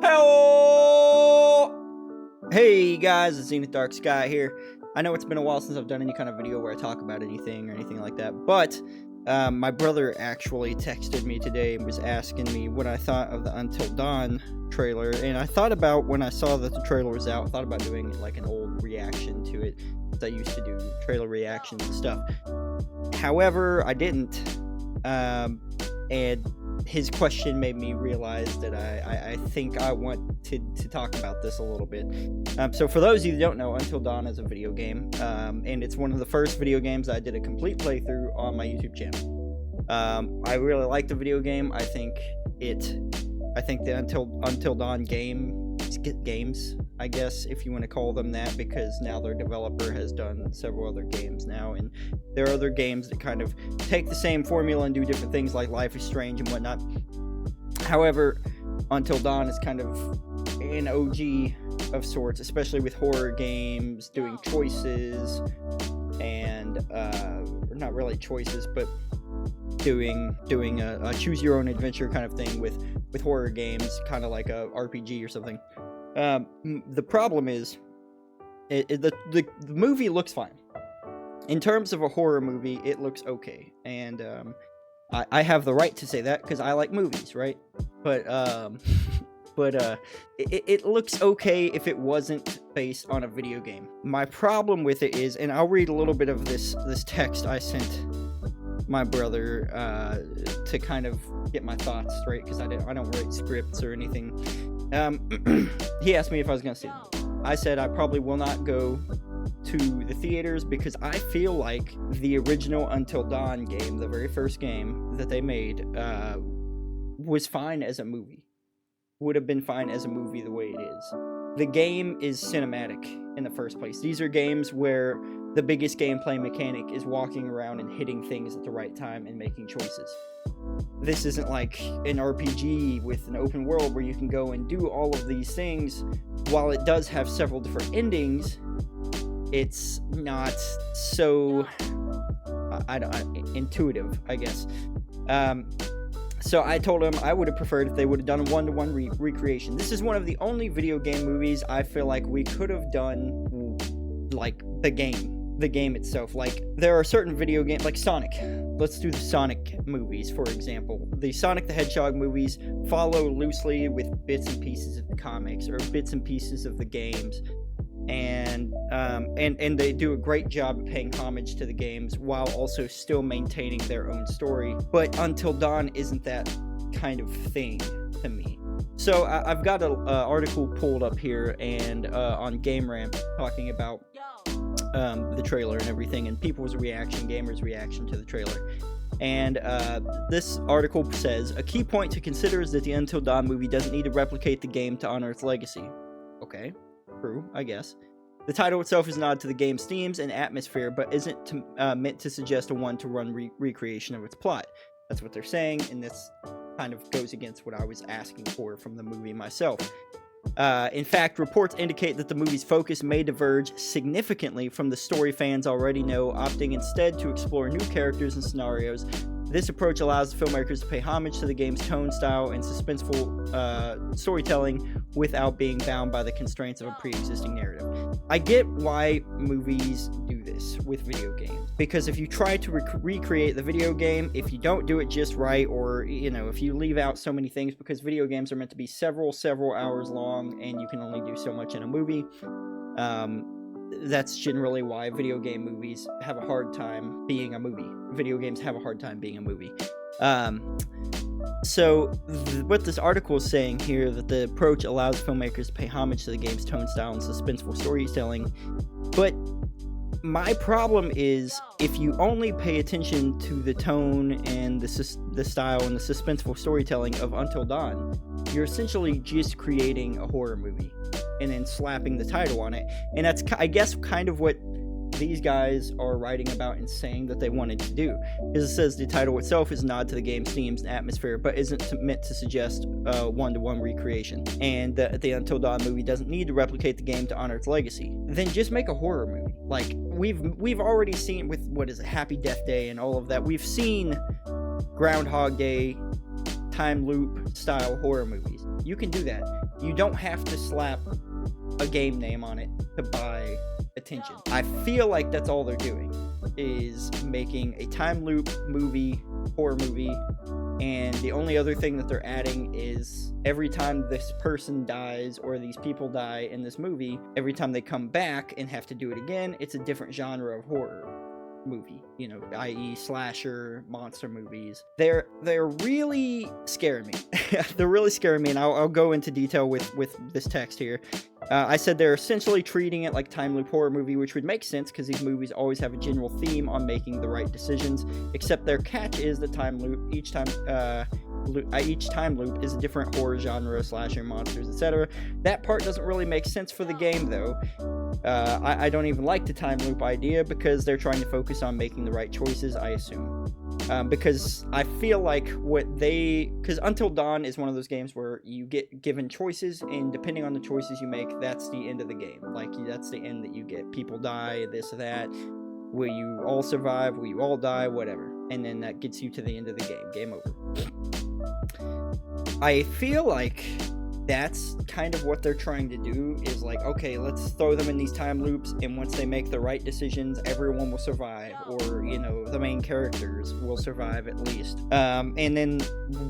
Hello! Hey guys, it's Zenith Darksky here. I know it's been a while since I've done any kind of video where I talk about anything or anything like that, but my brother actually texted me today and was asking me what I thought of the Until Dawn trailer, and I thought about when I saw that the trailer was out, I thought about doing like an old reaction to it, because I used to do trailer reactions and stuff. However, I didn't, and his question made me realize that I think I want to talk about this a little bit. So for those of you who don't know, Until Dawn is a video game, and it's one of the first video games I did a complete playthrough on my YouTube channel. I really like the video game. I think the Until Dawn games, I guess, if you want to call them that, because now their developer has done several other games now, and there are other games that kind of take the same formula and do different things, like Life is Strange and whatnot. However, Until Dawn is kind of an OG of sorts, especially with horror games, doing choices, and or not really choices, but doing a choose your own adventure kind of thing with horror games, kind of like a RPG or something. The problem is, the movie looks fine. In terms of a horror movie, it looks okay, and I have the right to say that because I like movies, right? But it looks okay if it wasn't based on a video game. My problem with it is, and I'll read a little bit of this text I sent my brother to kind of get my thoughts straight, because I don't write scripts or anything. He asked me if I was going to see it. I said I probably will not go to the theaters because I feel like the original Until Dawn game, the very first game that they made, was fine as a movie. Would have been fine as a movie the way it is. The game is cinematic in the first place. These are games where the biggest gameplay mechanic is walking around and hitting things at the right time and making choices. This isn't like an RPG with an open world where you can go and do all of these things. While it does have several different endings, it's not so intuitive, I guess. So I told him I would have preferred if they would have done a one-to-one recreation. This is one of the only video game movies I feel like we could have done, like, the game itself. Like, there are certain video games, like Sonic. Let's do the Sonic movies, for example. The Sonic the Hedgehog movies follow loosely with bits and pieces of the comics or bits and pieces of the games. And they do a great job of paying homage to the games while also still maintaining their own story. But Until Dawn isn't that kind of thing to me. So I've got an article pulled up here and on Game Ramp talking about the trailer and everything, and gamers' reaction to the trailer. And this article says, a key point to consider is that the Until Dawn movie doesn't need to replicate the game to honor its legacy. Okay. True, I guess. The title itself is a nod to the game's themes and atmosphere, but isn't meant to suggest a one-to-one recreation of its plot. That's what they're saying, and this kind of goes against what I was asking for from the movie myself. In fact, reports indicate that the movie's focus may diverge significantly from the story fans already know, opting instead to explore new characters and scenarios. This approach allows the filmmakers to pay homage to the game's tone, style, and suspenseful storytelling without being bound by the constraints of a pre-existing narrative. I get why movies do this with video games, because if you try to recreate the video game, if you don't do it just right, or if you leave out so many things, because video games are meant to be several hours long, and you can only do so much in a movie. That's generally why video game movies have a hard time being a movie. Video games have a hard time being a movie. So what this article is saying here, that the approach allows filmmakers to pay homage to the game's tone, style, and suspenseful storytelling. But my problem is, if you only pay attention to the tone and the style and the suspenseful storytelling of Until Dawn, you're essentially just creating a horror movie and then slapping the title on it. And that's, I guess, kind of what these guys are writing about and saying that they wanted to do. Because it says the title itself is a nod to the game's themes and atmosphere, but isn't meant to suggest one-to-one recreation. And the Until Dawn movie doesn't need to replicate the game to honor its legacy. Then just make a horror movie. Like, we've already seen with, Happy Death Day and all of that, we've seen Groundhog Day, time loop style horror movies. You can do that. You don't have to slap a game name on it to buy attention. I feel like that's all they're doing, is making a time loop movie, horror movie, and the only other thing that they're adding is every time this person dies or these people die in this movie, every time they come back and have to do it again, it's a different genre of horror movie, you know, i.e. slasher, monster movies. They're really scaring me. They're really scaring me, and I'll go into detail with this text here. I said they're essentially treating it like time loop horror movie, which would make sense because these movies always have a general theme on making the right decisions, except their catch is the time loop. Each time loop is a different horror genre, slasher, monsters, etc. That part doesn't really make sense for the game, though. I don't even like the time loop idea because they're trying to focus on making the right choices, I assume. Because I feel like because Until Dawn is one of those games where you get given choices, and depending on the choices you make, that's the end of the game. Like, that's the end that you get. People die, this or that. Will you all survive? Will you all die? Whatever. And then that gets you to the end of the game. Game over. I feel like that's kind of what they're trying to do, is like, okay, let's throw them in these time loops, and once they make the right decisions, everyone will survive, or, you know, the main characters will survive at least. And then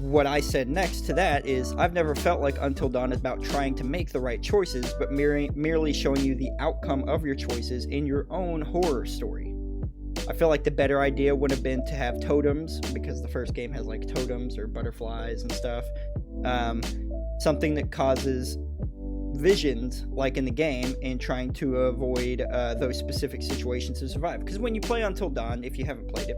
what I said next to that is, I've never felt like Until Dawn is about trying to make the right choices, but merely showing you the outcome of your choices in your own horror story. I feel like the better idea would have been to have totems, because the first game has like totems or butterflies and stuff. Something that causes visions, like in the game, and trying to avoid those specific situations to survive. Because when you play Until Dawn, if you haven't played it,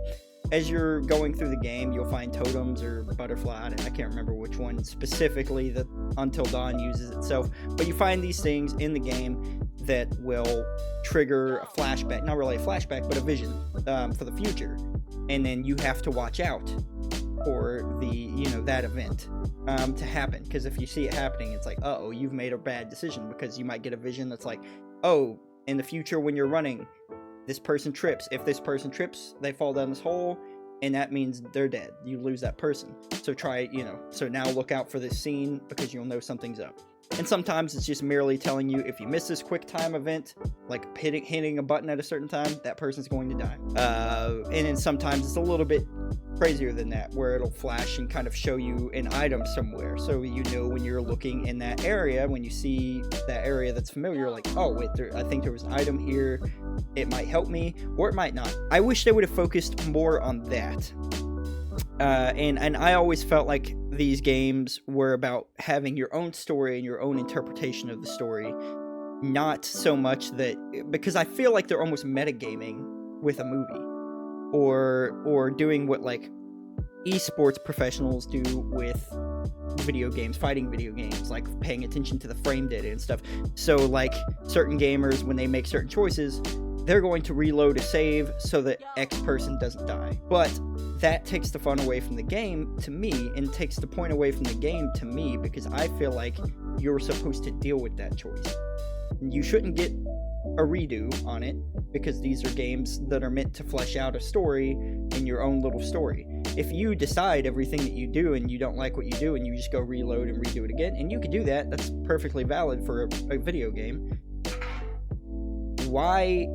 as you're going through the game, you'll find totems or butterfly. I can't remember which one specifically that Until Dawn uses itself, but you find these things in the game that will trigger a flashback, not really a flashback, but a vision for the future, and then you have to watch out for that event to happen, because if you see it happening, it's like, uh-oh, you've made a bad decision, because you might get a vision that's like, oh, in the future when you're running, this person trips. If this person trips, they fall down this hole, and that means they're dead. You lose that person. So so now look out for this scene, because you'll know something's up. And sometimes it's just merely telling you, if you miss this quick time event, like hitting a button at a certain time, that person's going to die. And then sometimes it's a little bit crazier than that, where it'll flash and kind of show you an item somewhere. So you know when you're looking in that area, when you see that area that's familiar, like, oh, wait, I think there was an item here. It might help me, or it might not. I wish they would have focused more on that. And I always felt like these games were about having your own story and your own interpretation of the story, not so much that, because I feel like they're almost metagaming with a movie, or doing what like esports professionals do with video games, fighting video games, like paying attention to the frame data and stuff. So like certain gamers, when they make certain choices, they're going to reload a save so that X person doesn't die. But that takes the fun away from the game to me, and takes the point away from the game to me, because I feel like you're supposed to deal with that choice. You shouldn't get a redo on it, because these are games that are meant to flesh out a story in your own little story. If you decide everything that you do and you don't like what you do, and you just go reload and redo it again, and you can do that, that's perfectly valid for a video game. Why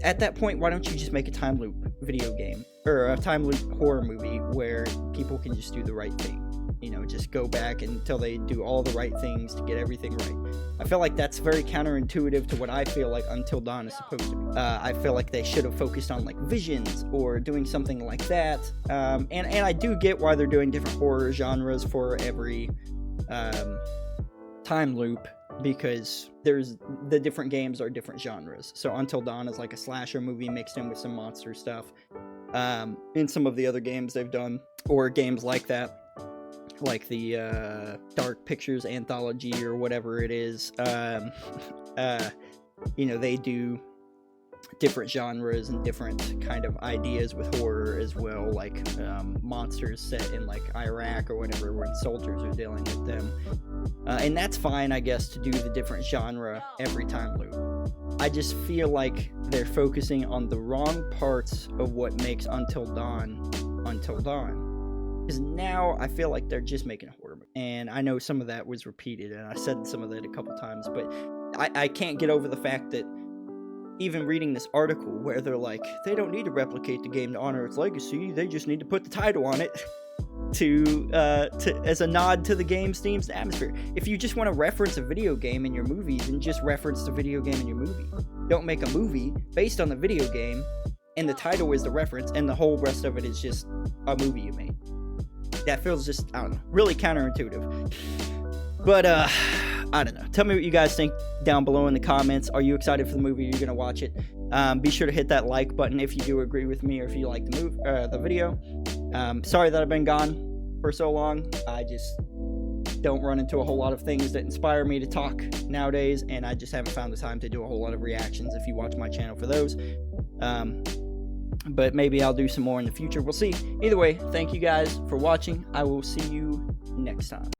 at that point, why don't you just make a time loop video game, or a time loop horror movie, where people can just do the right thing? Just go back until they do all the right things to get everything right. I feel like that's very counterintuitive to what I feel like Until Dawn is supposed to be. I feel like they should have focused on like visions, or doing something like that. And I do get why they're doing different horror genres for every time loop, because the different games are different genres. So Until Dawn is like a slasher movie mixed in with some monster stuff. In some of the other games they've done, or games like that, like the Dark Pictures Anthology or whatever it is, they do different genres and different kind of ideas with horror as well, like monsters set in like Iraq or whatever, when soldiers are dealing with them. And that's fine, I guess, to do the different genre every time loop. I just feel like they're focusing on the wrong parts of what makes Until Dawn Until Dawn. Because now I feel like they're just making a horror movie. And I know some of that was repeated, and I said some of that a couple times, but I can't get over the fact that even reading this article where they're like, they don't need to replicate the game to honor its legacy, they just need to put the title on it to as a nod to the game's themes and atmosphere. If you just want to reference a video game in your movie, then just reference the video game in your movie. Don't make a movie based on the video game and the title is the reference and the whole rest of it is just a movie you made. That feels just, I don't know, really counterintuitive. But I don't know. Tell me what you guys think down below in the comments. Are you excited for the movie? Are you gonna watch it? Be sure to hit that like button if you do agree with me or if you like the video. Sorry that I've been gone for so long. I just don't run into a whole lot of things that inspire me to talk nowadays, and I just haven't found the time to do a whole lot of reactions if you watch my channel for those. But maybe I'll do some more in the future. We'll see. Either way, thank you guys for watching. I will see you next time.